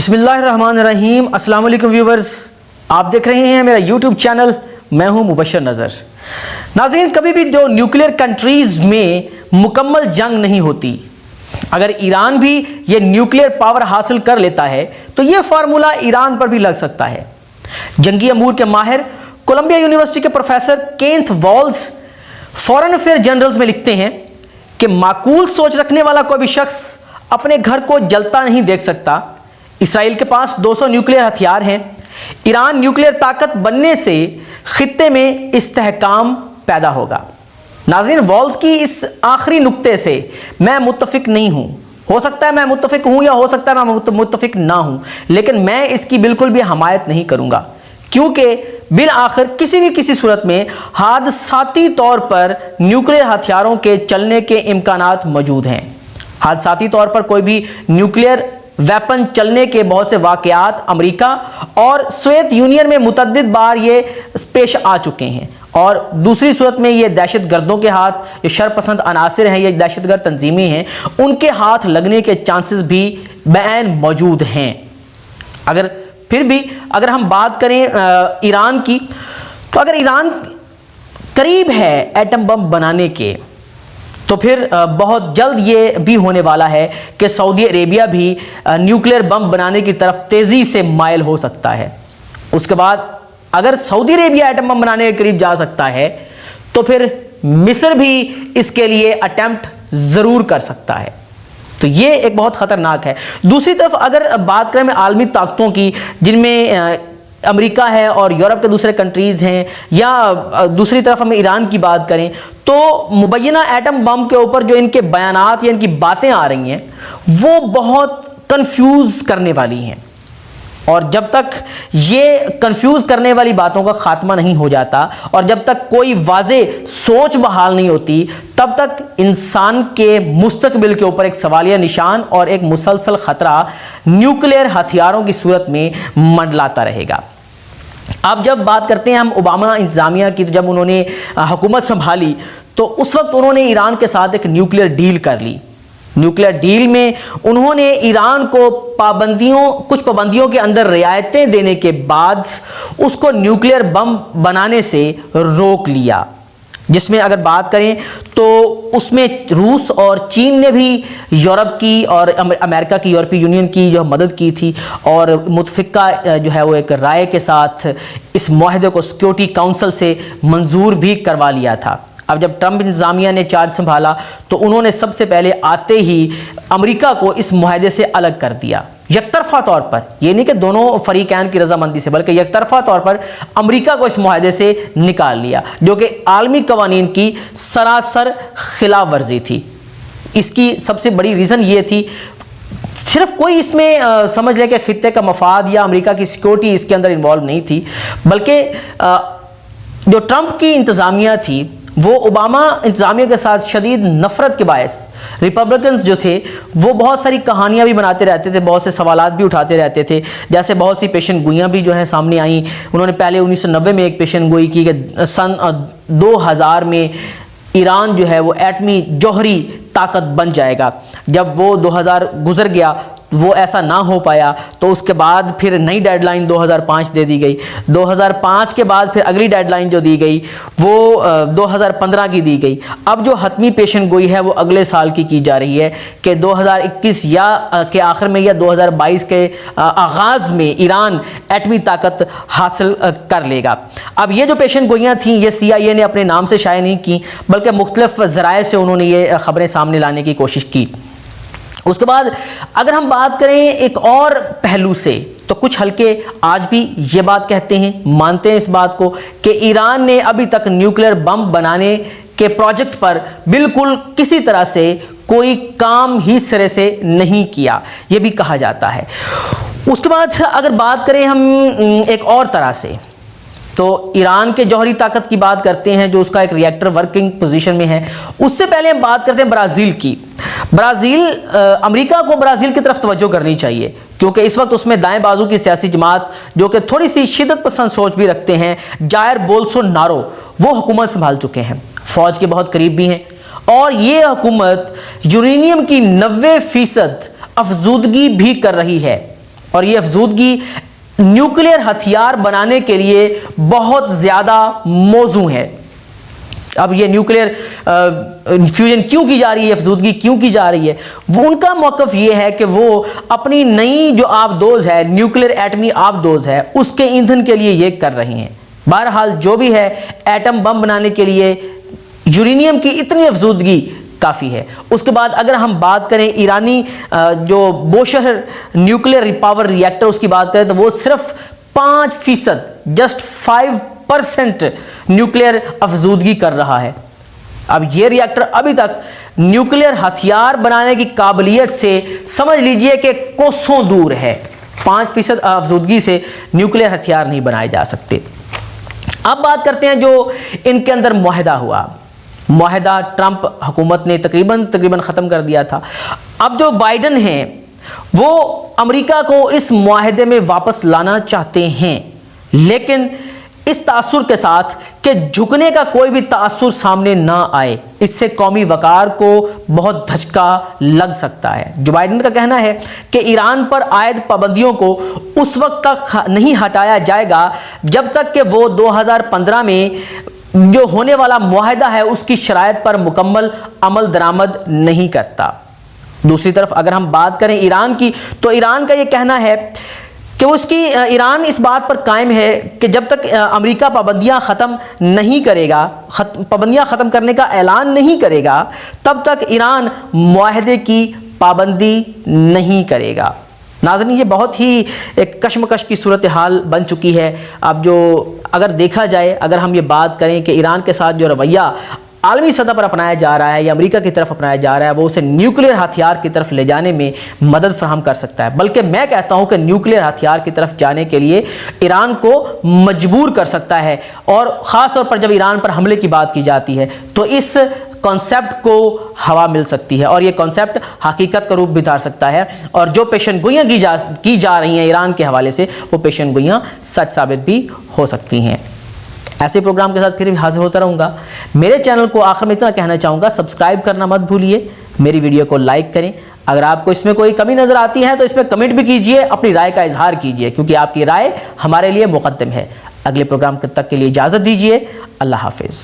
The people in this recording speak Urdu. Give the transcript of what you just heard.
بسم اللہ الرحمن الرحیم۔ السلام علیکم ویورز، آپ دیکھ رہے ہیں میرا یوٹیوب چینل، میں ہوں مبشر نظر۔ ناظرین، کبھی بھی جو نیوکلیر کنٹریز میں مکمل جنگ نہیں ہوتی۔ اگر ایران بھی یہ نیوکلیر پاور حاصل کر لیتا ہے تو یہ فارمولہ ایران پر بھی لگ سکتا ہے۔ جنگی امور کے ماہر کولمبیا یونیورسٹی کے پروفیسر کینتھ والز فورن افیئر جنرلز میں لکھتے ہیں کہ معقول سوچ رکھنے والا کوئی بھی شخص اپنے گھر کو جلتا نہیں دیکھ سکتا۔ اسرائیل کے پاس 200 نیوکلیر ہتھیار ہیں۔ ایران نیوکلیر طاقت بننے سے خطے میں استحکام پیدا ہوگا۔ ناظرین، والز کی اس آخری نقطے سے میں متفق نہیں ہوں۔ ہو سکتا ہے میں متفق ہوں یا ہو سکتا ہے میں متفق نہ ہوں، لیکن میں اس کی بالکل بھی حمایت نہیں کروں گا، کیونکہ بالآخر کسی صورت میں حادثاتی طور پر نیوکلیر ہتھیاروں کے چلنے کے امکانات موجود ہیں۔ حادثاتی طور پر کوئی بھی نیوکلیر ویپن چلنے کے بہت سے واقعات امریکہ اور سوویت یونین میں متعدد بار یہ پیش آ چکے ہیں، اور دوسری صورت میں یہ دہشت گردوں کے ہاتھ، جو شرپسند عناصر ہیں، یہ دہشت گرد تنظیمیں ہیں، ان کے ہاتھ لگنے کے چانسز بھی بعین موجود ہیں۔ اگر ہم بات کریں ایران کی، تو اگر ایران قریب ہے ایٹم بم بنانے کے، تو پھر بہت جلد یہ بھی ہونے والا ہے کہ سعودی عربیہ بھی نیوکلیر بم بنانے کی طرف تیزی سے مائل ہو سکتا ہے۔ اس کے بعد اگر سعودی عربیہ ایٹم بم بنانے کے قریب جا سکتا ہے تو پھر مصر بھی اس کے لیے اٹیمپٹ ضرور کر سکتا ہے۔ تو یہ ایک بہت خطرناک ہے۔ دوسری طرف اگر بات کریں عالمی طاقتوں کی، جن میں امریکہ ہے اور یورپ کے دوسرے کنٹریز ہیں، یا دوسری طرف ہم ایران کی بات کریں، تو مبینہ ایٹم بم کے اوپر جو ان کے بیانات یا ان کی باتیں آ رہی ہیں وہ بہت کنفیوز کرنے والی ہیں، اور جب تک یہ کنفیوز کرنے والی باتوں کا خاتمہ نہیں ہو جاتا اور جب تک کوئی واضح سوچ بحال نہیں ہوتی، تب تک انسان کے مستقبل کے اوپر ایک سوالیہ نشان اور ایک مسلسل خطرہ نیوکلیر ہتھیاروں کی صورت میں منڈلاتا رہے گا۔ اب جب بات کرتے ہیں ہم اوباما انتظامیہ کی، تو جب انہوں نے حکومت سنبھالی تو اس وقت انہوں نے ایران کے ساتھ ایک نیوکلیر ڈیل کر لی۔ نیوکلیر ڈیل میں انہوں نے ایران کو کچھ پابندیوں کے اندر رعایتیں دینے کے بعد اس کو نیوکلیر بم بنانے سے روک لیا، جس میں اگر بات کریں تو اس میں روس اور چین نے بھی یورپ کی اور امریکہ کی، یورپی یونین کی جو مدد کی تھی، اور متفقہ جو ہے وہ ایک رائے کے ساتھ اس معاہدے کو سیکیورٹی کونسل سے منظور بھی کروا لیا تھا۔ اب جب ٹرمپ انتظامیہ نے چارج سنبھالا تو انہوں نے سب سے پہلے آتے ہی امریکہ کو اس معاہدے سے الگ کر دیا، یک طرفہ طور پر، یہ نہیں کہ دونوں فریقین کی رضامندی سے، بلکہ یک طرفہ طور پر امریکہ کو اس معاہدے سے نکال لیا، جو کہ عالمی قوانین کی سراسر خلاف ورزی تھی۔ اس کی سب سے بڑی ریزن یہ تھی، صرف کوئی اس میں سمجھ لے کہ خطے کا مفاد یا امریکہ کی سیکیورٹی اس کے اندر انوالو نہیں تھی، بلکہ جو ٹرمپ کی انتظامیہ تھی وہ اوباما انتظامیہ کے ساتھ شدید نفرت کے باعث ریپبلکنز جو تھے وہ بہت ساری کہانیاں بھی بناتے رہتے تھے، بہت سے سوالات بھی اٹھاتے رہتے تھے، جیسے بہت سی پیشن گوئیاں بھی جو ہیں سامنے آئیں۔ انہوں نے پہلے 1990 میں ایک پیشن گوئی کی کہ سن 2000 میں ایران جو ہے وہ ایٹمی جوہری طاقت بن جائے گا۔ جب وہ 2000 گزر گیا، وہ ایسا نہ ہو پایا، تو اس کے بعد پھر نئی ڈیڈ لائن 2005 دے دی گئی۔ 2005 کے بعد پھر اگلی ڈیڈ لائن جو دی گئی وہ 2015 کی دی گئی۔ اب جو حتمی پیشن گوئی ہے وہ اگلے سال کی جا رہی ہے کہ 2021 یا کے آخر میں یا 2022 کے آغاز میں ایران ایٹمی طاقت حاصل کر لے گا۔ اب یہ جو پیشن گوئیاں تھیں یہ CIA نے اپنے نام سے شائع نہیں کی، بلکہ مختلف ذرائع سے انہوں نے یہ خبریں سامنے لانے کی کوشش کی۔ اس کے بعد اگر ہم بات کریں ایک اور پہلو سے، تو کچھ حلقے آج بھی یہ بات کہتے ہیں، مانتے ہیں اس بات کو کہ ایران نے ابھی تک نیوکلیر بم بنانے کے پروجیکٹ پر بالکل کسی طرح سے کوئی کام ہی سرے سے نہیں کیا، یہ بھی کہا جاتا ہے۔ اس کے بعد اگر بات کریں ہم ایک اور طرح سے، تو ایران کے جوہری طاقت کی بات کرتے ہیں جو اس کا ایک ری ایکٹر ورکنگ پوزیشن میں ہے۔ اس سے پہلے ہم بات کرتے ہیں برازیل کی۔ امریکہ کو برازیل کی طرف توجہ کرنی چاہیے، کیونکہ اس وقت اس میں دائیں بازو کی سیاسی جماعت جو کہ تھوڑی سی شدت پسند سوچ بھی رکھتے ہیں، جائر بولسونارو، وہ حکومت سنبھال چکے ہیں، فوج کے بہت قریب بھی ہیں، اور یہ حکومت یورینیم کی 90% افزودگی بھی کر رہی ہے۔ اور یہ افزودگی نیوکلیئر ہتھیار بنانے کے لیے بہت زیادہ موزوں ہے۔ اب یہ نیوکلیئر فیوژن کیوں کی جا رہی ہے، افزودگی کیوں کی جا رہی ہے، وہ ان کا موقف یہ ہے کہ وہ اپنی نئی جو آبدوز ہے، نیوکلیئر ایٹمی آبدوز ہے، اس کے ایندھن کے لیے یہ کر رہی ہیں۔ بہرحال جو بھی ہے، ایٹم بم بنانے کے لیے یورینیم کی اتنی افزودگی کافی ہے۔ اس کے بعد اگر ہم بات کریں ایرانی جو بوشہر نیوکلیئر پاور ری ایکٹر، اس کی بات کریں تو وہ صرف 5%، جسٹ 5% نیوکلیئر افزودگی کر رہا ہے۔ اب یہ ری ایکٹر ابھی تک نیوکلیئر ہتھیار بنانے کی قابلیت سے سمجھ لیجئے کہ کوسوں دور ہے۔ 5% افزودگی سے نیوکلیئر ہتھیار نہیں بنائے جا سکتے۔ اب بات کرتے ہیں جو ان کے اندر معاہدہ ہوا۔ معاہدہ ٹرمپ حکومت نے تقریباً ختم کر دیا تھا۔ اب جو بائیڈن ہیں وہ امریکہ کو اس معاہدے میں واپس لانا چاہتے ہیں، لیکن اس تاثر کے ساتھ کہ جھکنے کا کوئی بھی تاثر سامنے نہ آئے، اس سے قومی وقار کو بہت دھچکا لگ سکتا ہے۔ جو بائیڈن کا کہنا ہے کہ ایران پر عائد پابندیوں کو اس وقت تک نہیں ہٹایا جائے گا جب تک کہ وہ 2015 میں جو ہونے والا معاہدہ ہے اس کی شرائط پر مکمل عمل درآمد نہیں کرتا۔ دوسری طرف اگر ہم بات کریں ایران کی، تو ایران کا یہ کہنا ہے کہ ایران اس بات پر قائم ہے کہ جب تک امریکہ پابندیاں ختم نہیں کرے گا، پابندیاں ختم کرنے کا اعلان نہیں کرے گا، تب تک ایران معاہدے کی پابندی نہیں کرے گا۔ ناظرین، یہ بہت ہی ایک کشمکش کی صورتحال بن چکی ہے۔ اب جو اگر دیکھا جائے، اگر ہم یہ بات کریں کہ ایران کے ساتھ جو رویہ عالمی سطح پر اپنایا جا رہا ہے یا امریکہ کی طرف اپنایا جا رہا ہے، وہ اسے نیوکلیئر ہتھیار کی طرف لے جانے میں مدد فراہم کر سکتا ہے، بلکہ میں کہتا ہوں کہ نیوکلیئر ہتھیار کی طرف جانے کے لیے ایران کو مجبور کر سکتا ہے۔ اور خاص طور پر جب ایران پر حملے کی بات کی جاتی ہے تو اس کانسیپٹ کو ہوا مل سکتی ہے، اور یہ کانسیپٹ حقیقت کا روپ بھی دھار سکتا ہے، اور جو پیشن گوئیاں کی جا رہی ہیں ایران کے حوالے سے، وہ پیشن گوئیاں سچ ثابت بھی ہو سکتی ہیں۔ ایسے پروگرام کے ساتھ پھر بھی حاضر ہوتا رہوں گا۔ میرے چینل کو آخر میں اتنا کہنا چاہوں گا، سبسکرائب کرنا مت بھولیے، میری ویڈیو کو لائک کریں، اگر آپ کو اس میں کوئی کمی نظر آتی ہے تو اس میں کمنٹ بھی کیجئے، اپنی رائے کا اظہار کیجئے، کیونکہ آپ کی رائے ہمارے لیے مقدم ہے۔ اگلے پروگرام تک کے لیے اجازت دیجئے، اللہ حافظ۔